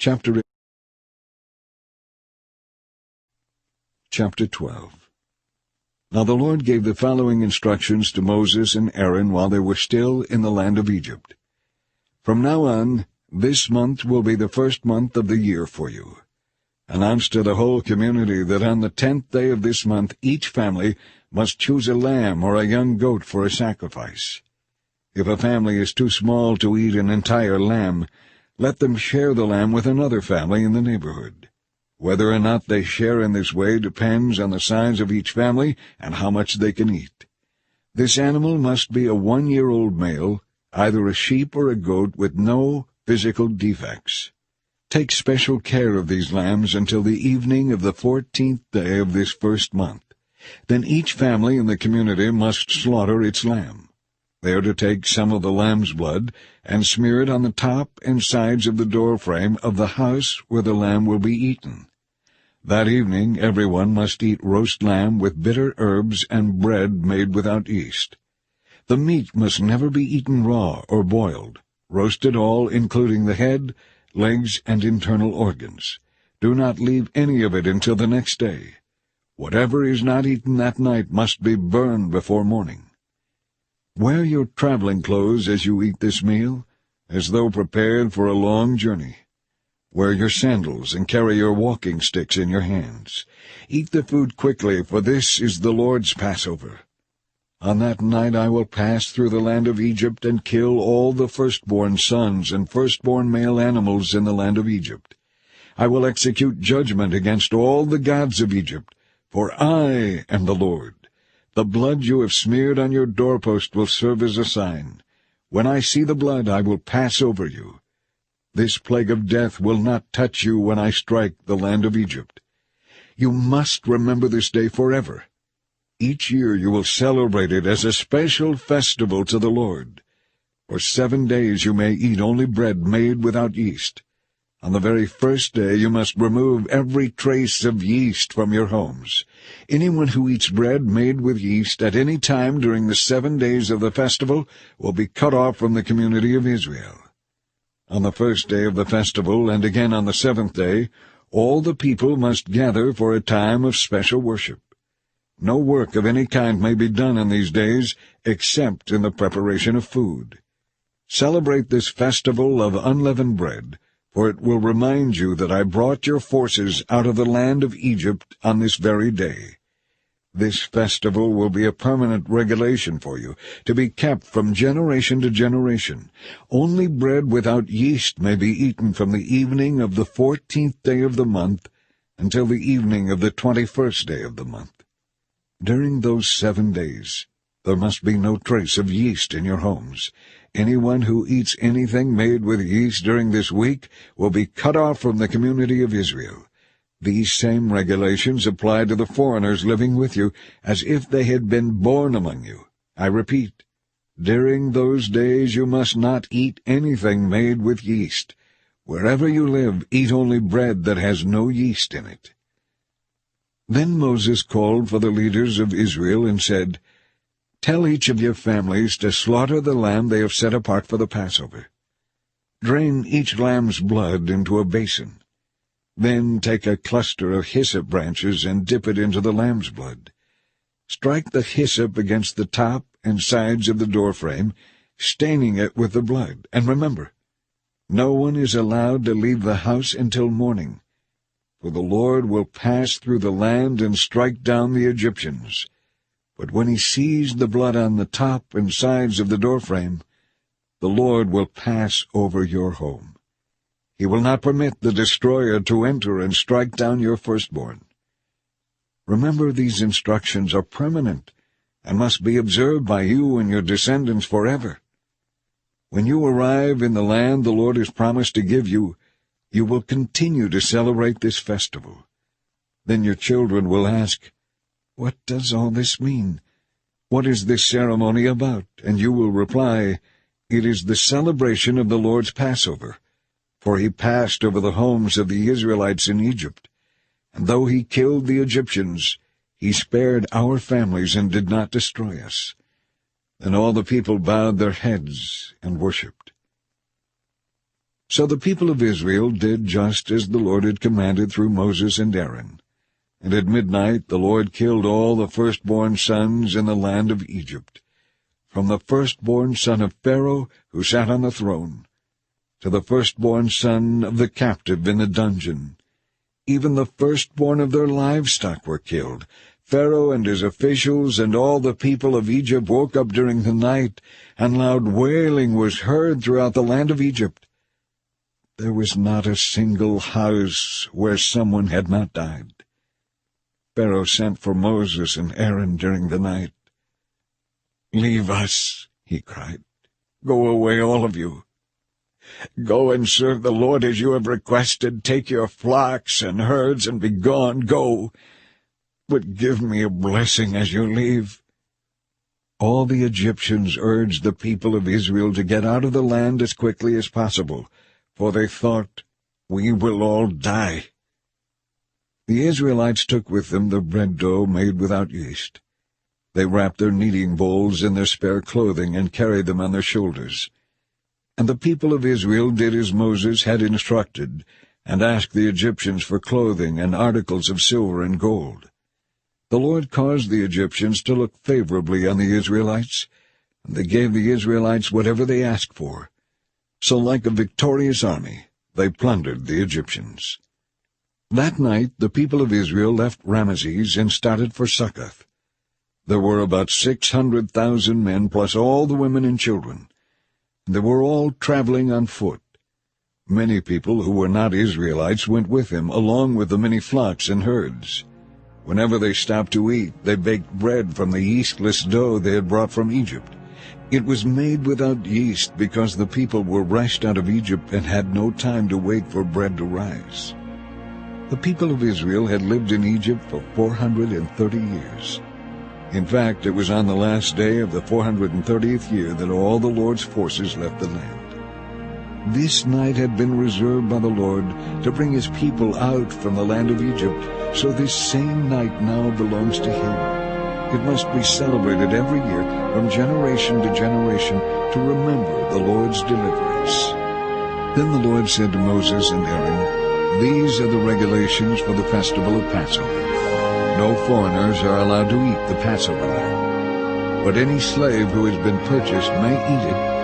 Chapter 12. Now the Lord gave the following instructions to Moses and Aaron while they were still in the land of Egypt. From now on, this month will be the first month of the year for you. Announce to the whole community that on the 10th day of this month each family must choose a lamb or a young goat for a sacrifice. If a family is too small to eat an entire lamb, let them share the lamb with another family in the neighborhood. Whether or not they share in this way depends on the size of each family and how much they can eat. This animal must be a 1-year-old male, either a sheep or a goat with no physical defects. Take special care of these lambs until the evening of the 14th day of this first month. Then each family in the community must slaughter its lamb. They are to take some of the lamb's blood and smear it on the top and sides of the doorframe of the house where the lamb will be eaten. That evening everyone must eat roast lamb with bitter herbs and bread made without yeast. The meat must never be eaten raw or boiled. Roast it all, including the head, legs, and internal organs. Do not leave any of it until the next day. Whatever is not eaten that night must be burned before morning. Wear your traveling clothes as you eat this meal, as though prepared for a long journey. Wear your sandals and carry your walking sticks in your hands. Eat the food quickly, for this is the Lord's Passover. On that night I will pass through the land of Egypt and kill all the firstborn sons and firstborn male animals in the land of Egypt. I will execute judgment against all the gods of Egypt, for I am the Lord. The blood you have smeared on your doorpost will serve as a sign. When I see the blood, I will pass over you. This plague of death will not touch you when I strike the land of Egypt. You must remember this day forever. Each year you will celebrate it as a special festival to the Lord. For 7 days you may eat only bread made without yeast. On the very first day you must remove every trace of yeast from your homes. Anyone who eats bread made with yeast at any time during the 7 days of the festival will be cut off from the community of Israel. On the first day of the festival, and again on the 7th day, all the people must gather for a time of special worship. No work of any kind may be done in these days, except in the preparation of food. Celebrate this festival of unleavened bread, for it will remind you that I brought your forces out of the land of Egypt on this very day. This festival will be a permanent regulation for you, to be kept from generation to generation. Only bread without yeast may be eaten from the evening of the 14th day of the month until the evening of the 21st day of the month. During those 7 days, there must be no trace of yeast in your homes. Anyone who eats anything made with yeast during this week will be cut off from the community of Israel. These same regulations apply to the foreigners living with you, as if they had been born among you. I repeat, during those days you must not eat anything made with yeast. Wherever you live, eat only bread that has no yeast in it. Then Moses called for the leaders of Israel and said, Tell each of your families to slaughter the lamb they have set apart for the Passover. Drain each lamb's blood into a basin. Then take a cluster of hyssop branches and dip it into the lamb's blood. Strike the hyssop against the top and sides of the doorframe, staining it with the blood. And remember, no one is allowed to leave the house until morning, for the Lord will pass through the land and strike down the Egyptians. But when he sees the blood on the top and sides of the doorframe, the Lord will pass over your home. He will not permit the destroyer to enter and strike down your firstborn. Remember, these instructions are permanent and must be observed by you and your descendants forever. When you arrive in the land the Lord has promised to give you, you will continue to celebrate this festival. Then your children will ask, What does all this mean? What is this ceremony about? And you will reply, It is the celebration of the Lord's Passover. For he passed over the homes of the Israelites in Egypt. And though he killed the Egyptians, he spared our families and did not destroy us. Then all the people bowed their heads and worshipped. So the people of Israel did just as the Lord had commanded through Moses and Aaron. And at midnight the Lord killed all the firstborn sons in the land of Egypt, from the firstborn son of Pharaoh, who sat on the throne, to the firstborn son of the captive in the dungeon. Even the firstborn of their livestock were killed. Pharaoh and his officials and all the people of Egypt woke up during the night, and loud wailing was heard throughout the land of Egypt. There was not a single house where someone had not died. Pharaoh sent for Moses and Aaron during the night. "Leave us," he cried. "Go away, all of you. Go and serve the Lord as you have requested. Take your flocks and herds and be gone. Go. But give me a blessing as you leave." All the Egyptians urged the people of Israel to get out of the land as quickly as possible, for they thought, "We will all die." The Israelites took with them the bread dough made without yeast. They wrapped their kneading bowls in their spare clothing and carried them on their shoulders. And the people of Israel did as Moses had instructed, and asked the Egyptians for clothing and articles of silver and gold. The Lord caused the Egyptians to look favorably on the Israelites, and they gave the Israelites whatever they asked for. So like a victorious army, they plundered the Egyptians. That night the people of Israel left Ramesses and started for Succoth. There were about 600,000 men, plus all the women and children. They were all traveling on foot. Many people who were not Israelites went with him, along with the many flocks and herds. Whenever they stopped to eat, they baked bread from the yeastless dough they had brought from Egypt. It was made without yeast because the people were rushed out of Egypt and had no time to wait for bread to rise. The people of Israel had lived in Egypt for 430 years. In fact, it was on the last day of the 430th year that all the Lord's forces left the land. This night had been reserved by the Lord to bring his people out from the land of Egypt, so this same night now belongs to him. It must be celebrated every year from generation to generation to remember the Lord's deliverance. Then the Lord said to Moses and Aaron, "These are the regulations for the festival of Passover. No foreigners are allowed to eat the Passover lamb, but any slave who has been purchased may eat it